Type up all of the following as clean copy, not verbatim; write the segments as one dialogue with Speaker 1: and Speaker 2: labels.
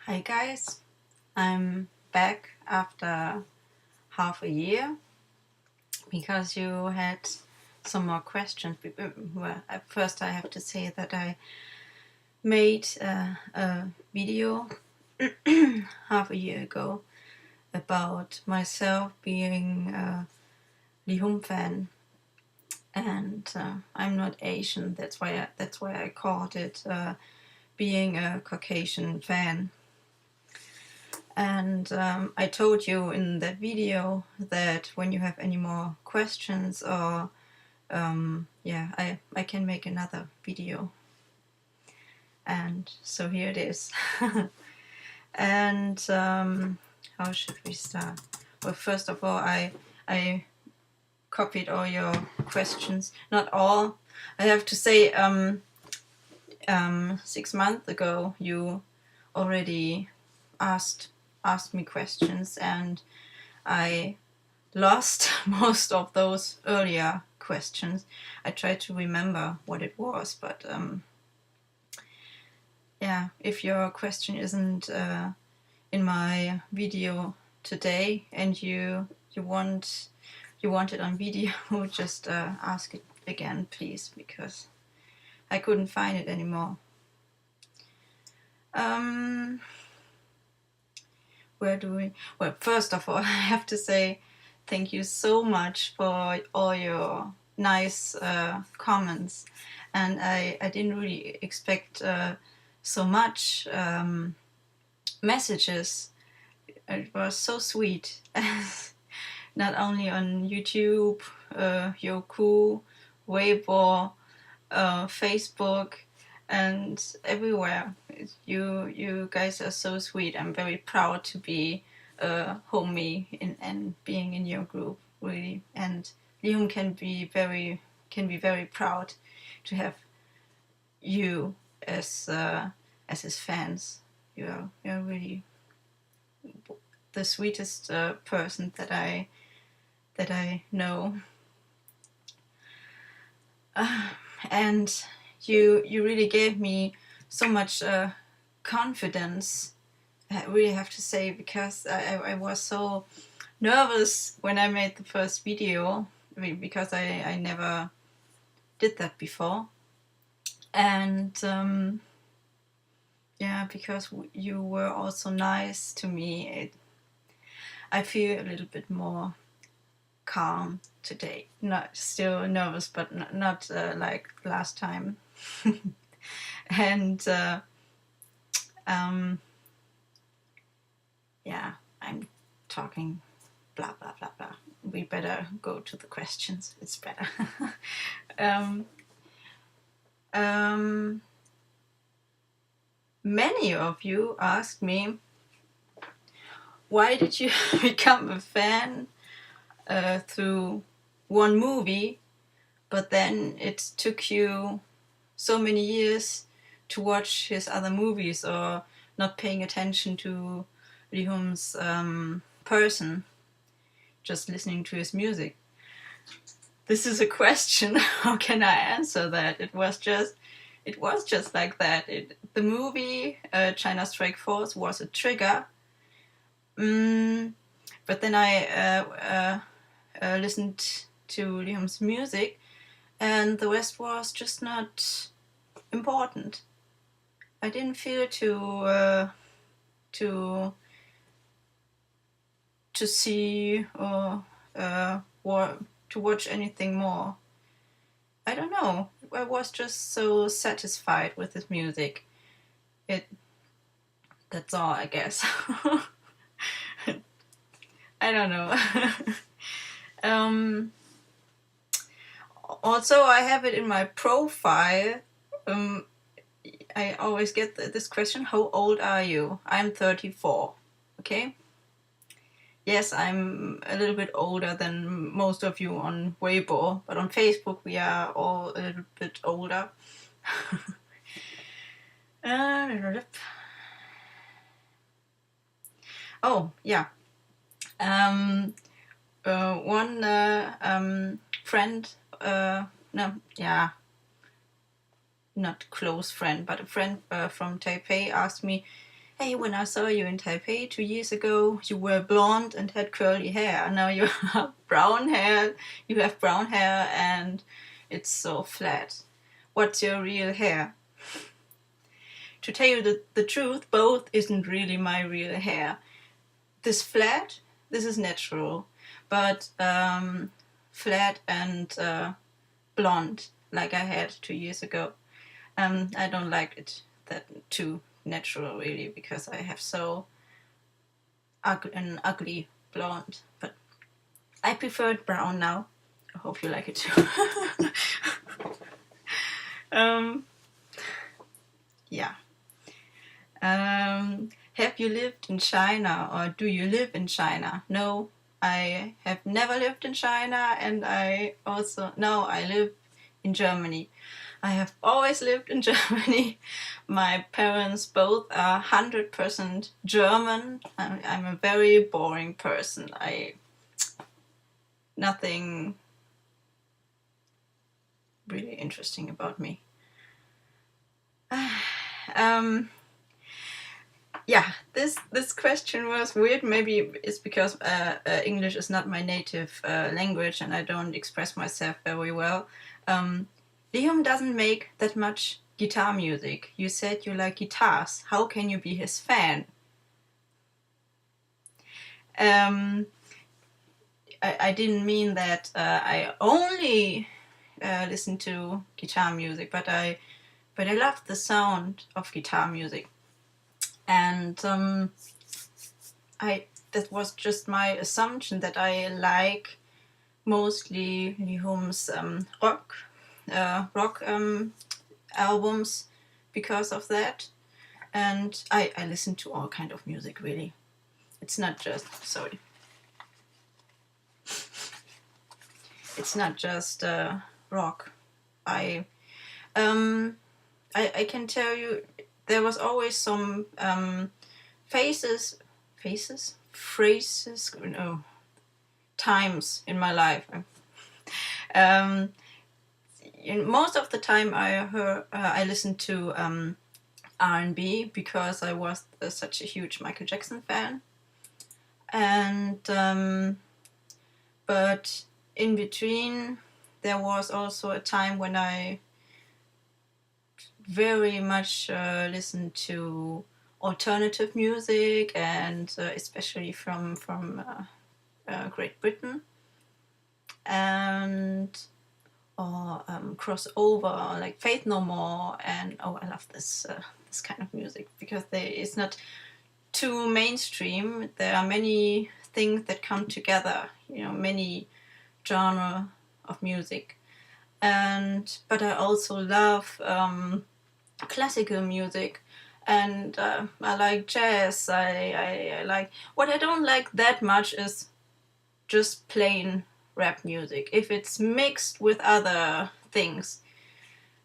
Speaker 1: Hi guys, I'm back after half a year because you had some more questions. Well, at first I have to say that I made a video half a year ago about myself being a Lee-Hom fan, and I'm not Asian. That's why I called it being a Caucasian fan. And I told you in that video that when you have any more questions or I can make another video. And so here it is. And how should we start? Well, first of all, I copied all your questions. Not all. I have to say 6 months ago you already asked me questions, and I lost most of those earlier questions. I tried to remember what it was, but yeah, if your question isn't in my video today and you want it on video, just ask it again, please, because I couldn't find it anymore. Where do we? Well, first of all, I have to say thank you so much for all your nice comments, and I didn't really expect so much messages. It was so sweet. Not only on YouTube, Youku, Weibo, Facebook, and everywhere. You guys are so sweet. I'm very proud to be a HOMmie and being in your group, really. And Leehom can be very proud to have you as his fans. You're really the sweetest person that I know. And you really gave me so much confidence, I really have to say, because I was so nervous when I made the first video, because I never did that before. And yeah, because you were also nice to me, I feel a little bit more calm today. Not still nervous, but not like last time. And yeah, I'm talking blah blah blah blah. We better go to the questions. It's better. Many of you asked me, why did you become a fan through one movie, but then it took you so many years to watch his other movies, or not paying attention to Lee-Hom's person, just listening to his music? This is a question. How can I answer that? It was just like that. The movie China Strike Force was a trigger. But then I listened to Lee-Hom's music, and the rest was just not important. I didn't feel to see or to watch anything more. I don't know. I was just so satisfied with his music. That's all, I guess. I don't know. Also, I have it in my profile. I always get this question: how old are you? I'm 34. Okay. Yes, I'm a little bit older than most of you on Weibo, but on Facebook we are all a little bit older. Oh, yeah. One friend, not close friend, but a friend from Taipei asked me, hey, when I saw you in Taipei 2 years ago, you were blonde and had curly hair. Now you have brown hair. You have brown hair and it's so flat. What's your real hair? To tell you the truth, both isn't really my real hair. This flat, this is natural, but flat and blonde, like I had 2 years ago, I don't like it that too natural, really, because I have so an ugly blonde. But I prefer it brown now. I hope you like it too. Yeah. Have you lived in China, or do you live in China? No, I have never lived in China, and I live in Germany. I have always lived in Germany. My parents both are 100% German. I'm a very boring person. Nothing really interesting about me. Yeah, this question was weird. Maybe it's because English is not my native language and I don't express myself very well. Leehom doesn't make that much guitar music. You said you like guitars. How can you be his fan? I didn't mean that I only listen to guitar music, but I love the sound of guitar music. And that was just my assumption that I like mostly Leehom's rock albums because of that. And I listen to all kind of music, really. It's not just it's not just rock. I can tell you there was always some times in my life. Most of the time I listened to R&B because I was such a huge Michael Jackson fan. And but in between there was also a time when I very much listened to alternative music, and especially from Great Britain, and crossover like Faith No More, and I love this kind of music because it's not too mainstream. There are many things that come together, many genre of music, but I also love classical music, and I like jazz. I like, what I don't like that much is just plain rap music. If it's mixed with other things,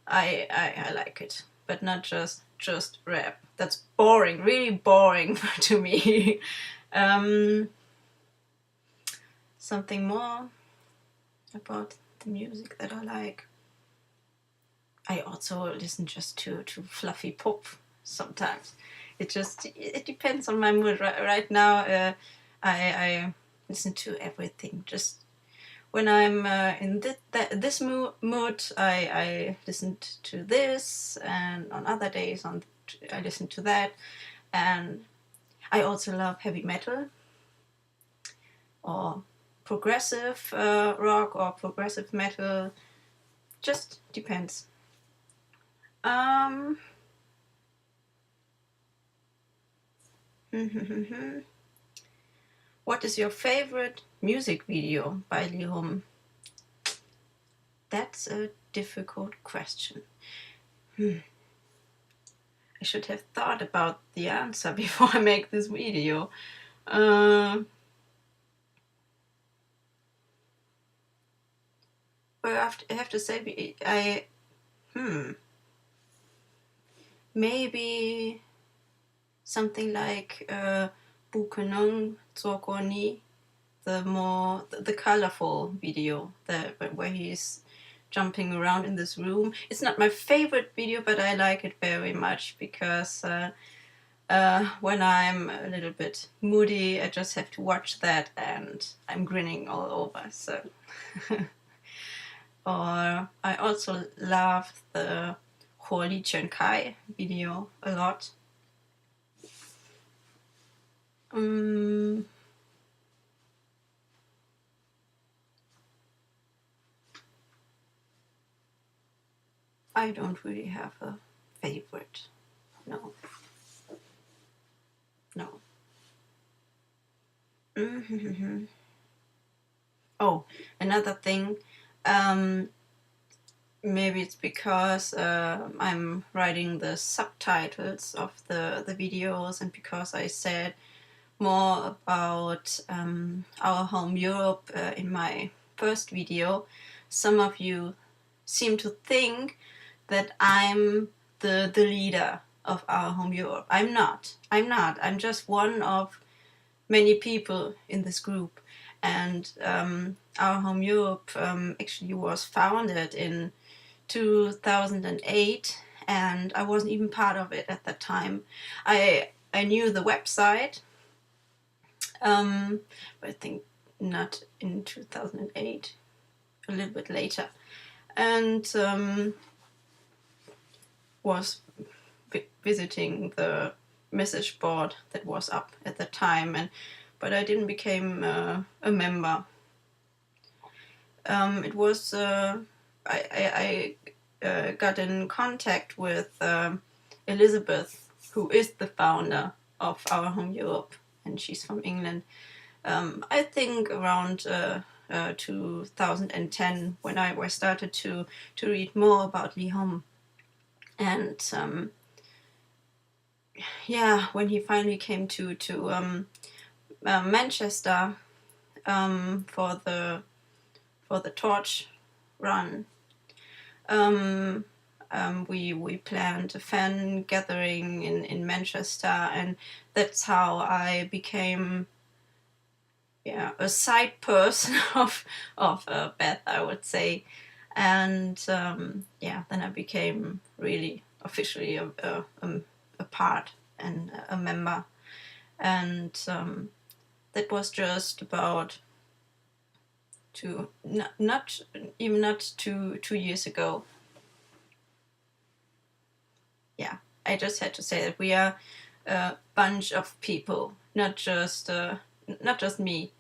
Speaker 1: I like it, but not just rap. That's boring, really boring to me. Something more about the music that I like. I also listen just to fluffy pop sometimes. It depends on my mood. Right now, I listen to everything. Just when I'm in this mood, I listen to this, and on other days I listen to that. And I also love heavy metal, or progressive rock, or progressive metal. Just depends. What is your favorite music video by Lee-Hom? That's a difficult question. I should have thought about the answer before I make this video. Well, I have to say, maybe something like Bukenong Tsokoni, the colorful video, where he's jumping around in this room. It's not my favorite video, but I like it very much because when I'm a little bit moody, I just have to watch that and I'm grinning all over. So, or I also love the Holy Kai video a lot. I don't really have a favorite. No. Oh, another thing. Maybe it's because I'm writing the subtitles of the videos, and because I said more about Ourhome Europe in my first video, some of you seem to think that I'm the leader of Ourhome Europe. I'm not. I'm just one of many people in this group. And Ourhome Europe actually was founded in 2008, and I wasn't even part of it at that time. I knew the website, but I think not in 2008, a little bit later, and was visiting the message board that was up at the time, but I didn't become a member. It was I got in contact with Elizabeth, who is the founder of Ourhome Europe, and she's from England. I think around 2010, when I started to read more about Lee-Hom, and yeah, when he finally came to Manchester for the torch run, we planned a fan gathering in Manchester, and that's how I became a side person of Beth, I would say. And then I became really officially a part and a member, and that was just about not even 2 years ago. Yeah, I just had to say that we are a bunch of people, not just me.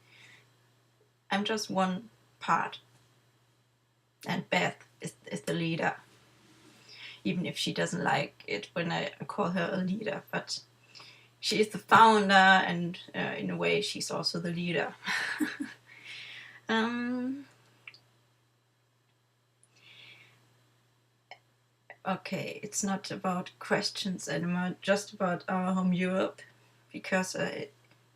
Speaker 1: I'm just one part, and Beth is the leader, even if she doesn't like it when I call her a leader, but she is the founder, and in a way she's also the leader. Okay, it's not about questions anymore, just about Ourhome Europe, because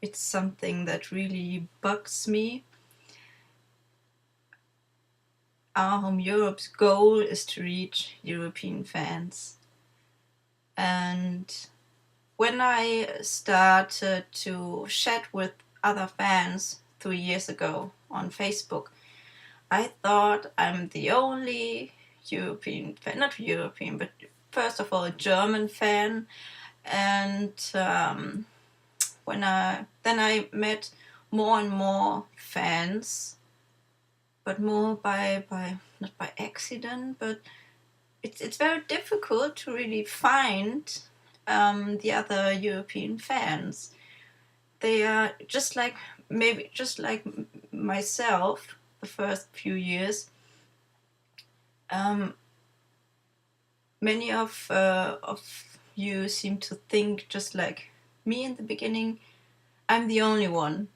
Speaker 1: it's something that really bugs me. Ourhome Europe's goal is to reach European fans. And when I started to chat with other fans 3 years ago on Facebook, I thought I'm the only European fan, not European, but first of all a German fan. And then I met more and more fans, but more by not by accident, but it's very difficult to really find the other European fans. They are just like myself the first few years. Many of you seem to think just like me in the beginning. I'm the only one.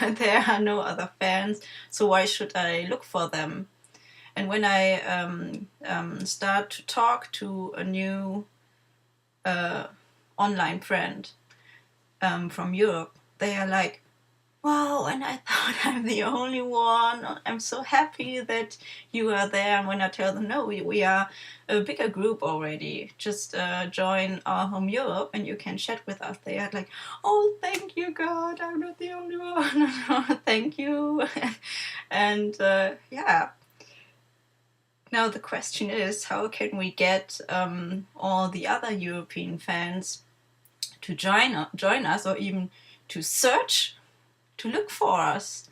Speaker 1: There are no other fans, so why should I look for them? And when I start to talk to a new online friend from Europe, they are like, wow, and I thought I'm the only one. I'm so happy that you are there. And when I tell them, no, we are a bigger group already. Just join Ourhome Europe and you can chat with us. They are like, oh, thank you, God. I'm not the only one. Thank you. And yeah. Now the question is, how can we get all the other European fans join us, or even to search, to look for us.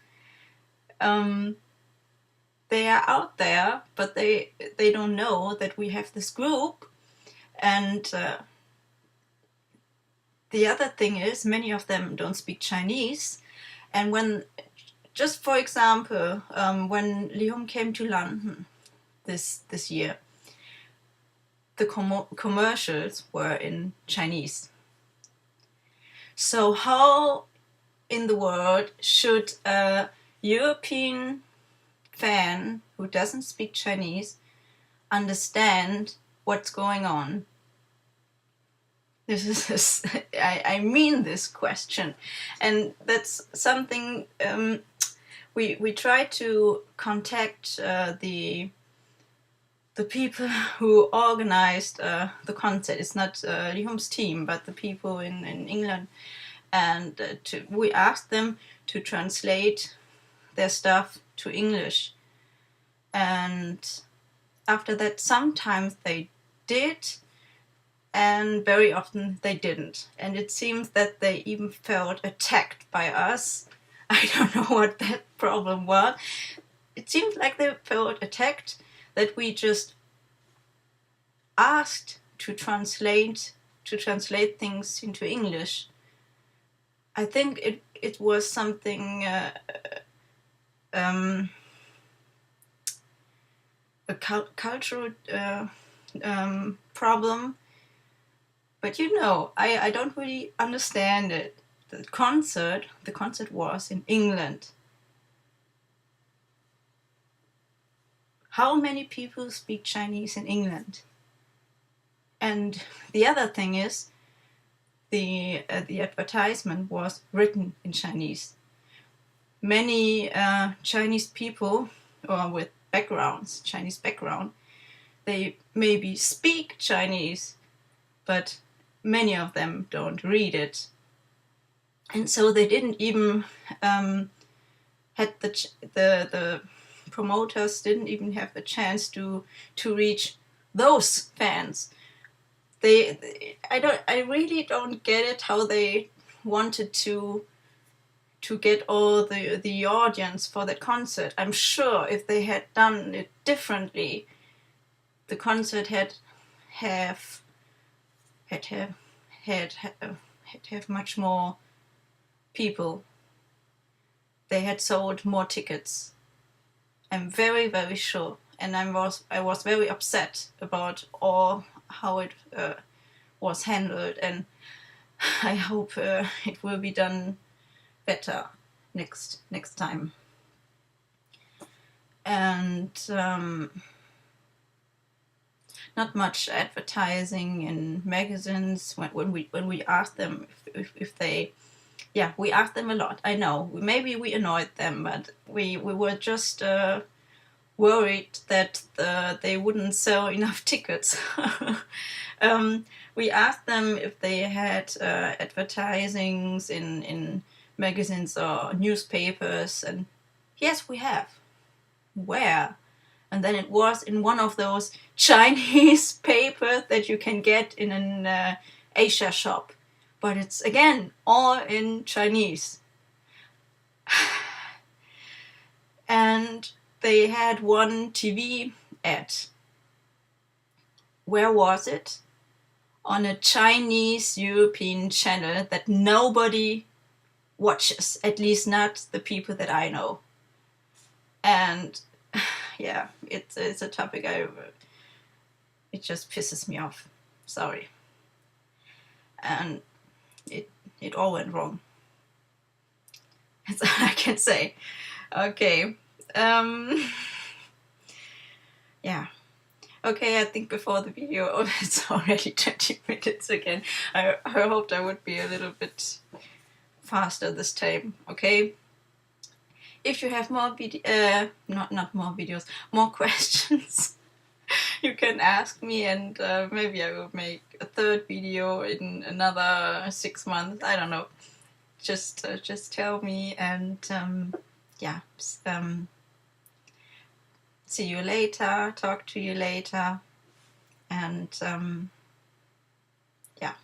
Speaker 1: They are out there, but they don't know that we have this group. And the other thing is, many of them don't speak Chinese. And when, just for example, when Leehom came to London this year, the commercials were in Chinese. So how in the world should a European fan who doesn't speak Chinese understand what's going on? This is I mean this question, and that's something we try to contact the people who organized the concert. It's not Leehom's team, but the people in England, and we asked them to translate their stuff to English. And after that, sometimes they did, and very often they didn't. And it seems that they even felt attacked by us. I don't know what that problem was. It seems like they felt attacked that we just asked to translate things into English. I think it was something a cultural problem, but I don't really understand it. The concert was in England. How many people speak Chinese in England? And the other thing is, the advertisement was written in Chinese. Many Chinese people, or with Chinese background, they maybe speak Chinese, but many of them don't read it. And so they didn't even had the promoters didn't even have the chance to reach those fans. I really don't get it, how they wanted to get all the audience for that concert. I'm sure if they had done it differently, the concert had much more people. They had sold more tickets. I'm very, very sure. And I was very upset about how it was handled, and I hope it will be done better next time. And not much advertising in magazines. When we asked them if they, we asked them a lot. I know maybe we annoyed them, but we were just worried that they wouldn't sell enough tickets. We asked them if they had advertisings in magazines or newspapers, and yes, we have. Where? And then it was in one of those Chinese papers that you can get in an Asia shop, but it's again all in Chinese. And they had one TV ad. Where was it? On a Chinese European channel that nobody watches, at least not the people that I know. And yeah, it's a topic it just pisses me off. Sorry. And it all went wrong. That's all I can say. Okay. Yeah. Okay, I think before the video, it's already 20 minutes again. I hoped I would be a little bit faster this time, okay? If you have more not more videos, more questions, you can ask me, and maybe I will make a third video in another 6 months. I don't know. Just tell me, and see you later, talk to you later, and yeah.